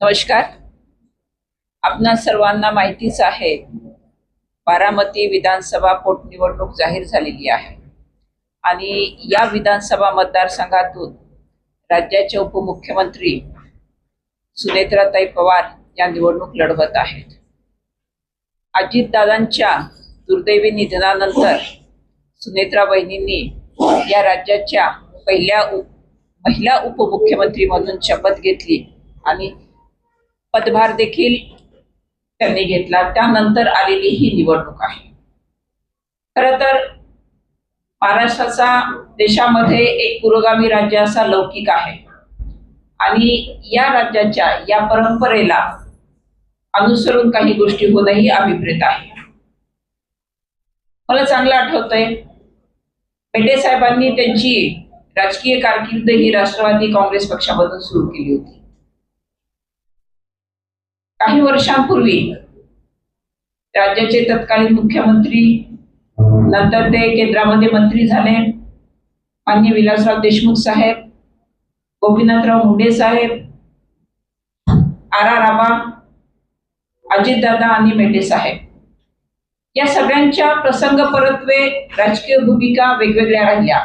नमस्कार. आपणा सर्वांना माहितीच आहे, बारामती विधानसभा पोटनिवडणूक जाहीर झालेली आहे आणि या विधानसभा मतदारसंघातून राज्याचे उपमुख्यमंत्री सुनेत्राताई पवार या निवडणूक लढवत आहेत. अजितदादांच्या दुर्दैवी निधनानंतर सुनेत्रा वहिनींनी या राज्याच्या पहिल्या महिला उपमुख्यमंत्री म्हणून शपथ घेतली आणि पदभार देखील त्यांनी घेतला. त्यानंतर आलेली ही निवडणूक आहे. खरं तर महाराष्ट्राचा देशामध्ये एक पुरोगामी राज्य असा लौकिक आहे आणि या राज्याच्या या परंपरेला अनुसरून काही गोष्टी होणंही अभिप्रेत आहे. मला चांगलं आठवतंय, मेटे साहेबांनी त्यांची राजकीय कारकीर्द ही राष्ट्रवादी काँग्रेस पक्षामधून सुरू केली होती. काही वर्षांपूर्वी राज्याचे तत्कालीन मुख्यमंत्री, नंतर ते केंद्रामध्ये मंत्री झाले, माननीय विलासराव देशमुख साहेब, गोपीनाथराव मुंडे साहेब, आर आबा, अजितदादा आणि मेटे साहेब या सगळ्यांच्या प्रसंग परत्वे राजकीय भूमिका वेगवेगळ्या राहिल्या,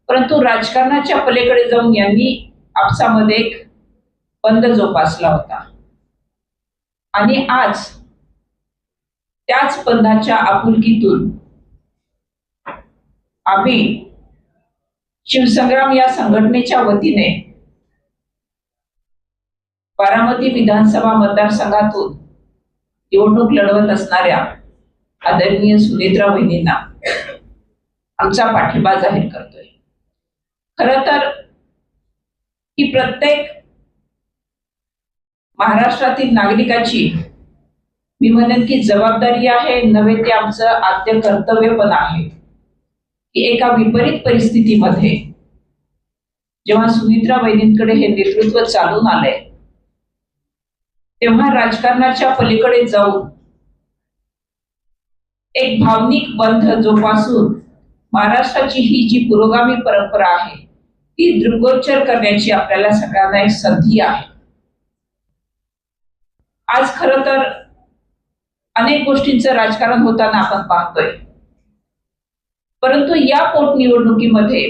परंतु राजकारणाच्या पलीकडे जाऊन यांनी आपसामध्ये एक बंध जोपासला होता आणि आज त्याच बंधाच्या आपुलकीतून आम्ही शिवसंग्राम या संघटनेच्या वतीने बारामती विधानसभा मतदारसंघातून निवडणूक लढवत असणाऱ्या आदरणीय सुनेत्रा वहिनींना आमचा पाठिंबा जाहीर करतोय. खरं तर ही प्रत्येक महाराष्ट्रातील नागरिकाची मी म्हणेन की जबाबदारी आहे, नव्हे ते आमचं आद्य कर्तव्य पण आहे की एका विपरीत परिस्थितीमध्ये जेव्हा सुनेत्रा वहिनींकडे हे नेतृत्व चालून आलंय, तेव्हा राजकारणाच्या पलीकडे जाऊन एक भावनिक बंध जोपासून महाराष्ट्राची ही जी पुरोगामी परंपरा आहे ती दृग्गोचर करण्याची आपल्याला सगळ्यांना एक संधी आहे. आज खरं तर अनेक गोष्टींचं राजकारण होताना आपण पाहतोय, परंतु या पोटनिवडणुकीमध्ये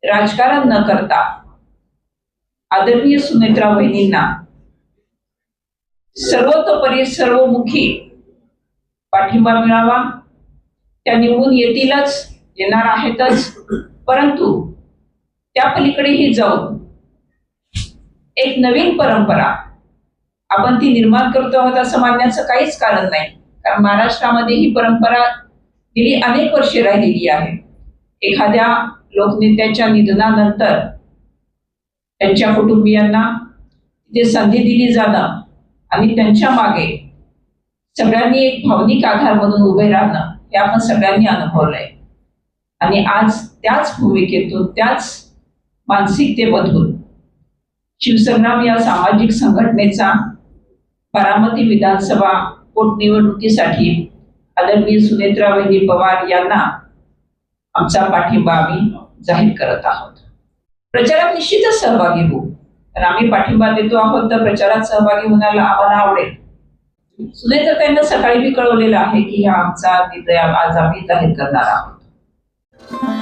राजकारण न करता आदरणीय सुनेत्रा वहिनींना सर्वतोपरी सर्वमुखी पाठिंबा मिळावा. त्या निवडून येतीलच, येणार आहेतच, परंतु त्या पलीकडेही जाऊन एक नवीन परंपरा आपण ती निर्माण करतो आहोत असं मानण्याचं काहीच कारण नाही, कारण महाराष्ट्रामध्ये ही परंपरा गेली अनेक वर्षे राहिलेली आहे. एखाद्या लोकनेत्याच्या निधनानंतर त्यांच्या कुटुंबियांना तिथे संधी दिली जाणं आणि त्यांच्या मागे सगळ्यांनी एक भावनिक आधार म्हणून उभे राहणं हे आपण सगळ्यांनी अनुभवलंय आणि आज त्याच भूमिकेतून, त्याच मानसिकतेमधून शिवसंग्राम या सामाजिक संघटनेचा बारामती विधानसभा पोटनिवडणुकीसाठी आदरणीय सुनेत्रा वहिनी पवार यांना आमचा पाठिंबा आम्ही जाहीर करत आहोत. प्रचारात निश्चितच सहभागी होऊ, तर आम्ही पाठिंबा देतो आहोत, तर प्रचारात सहभागी होण्याला आम्हाला आवडेल. सुनेत्राताईंना सकाळी मी कळवलेलं आहे की हा आमचा निर्णय आज आम्ही जाहीर करणार आहोत.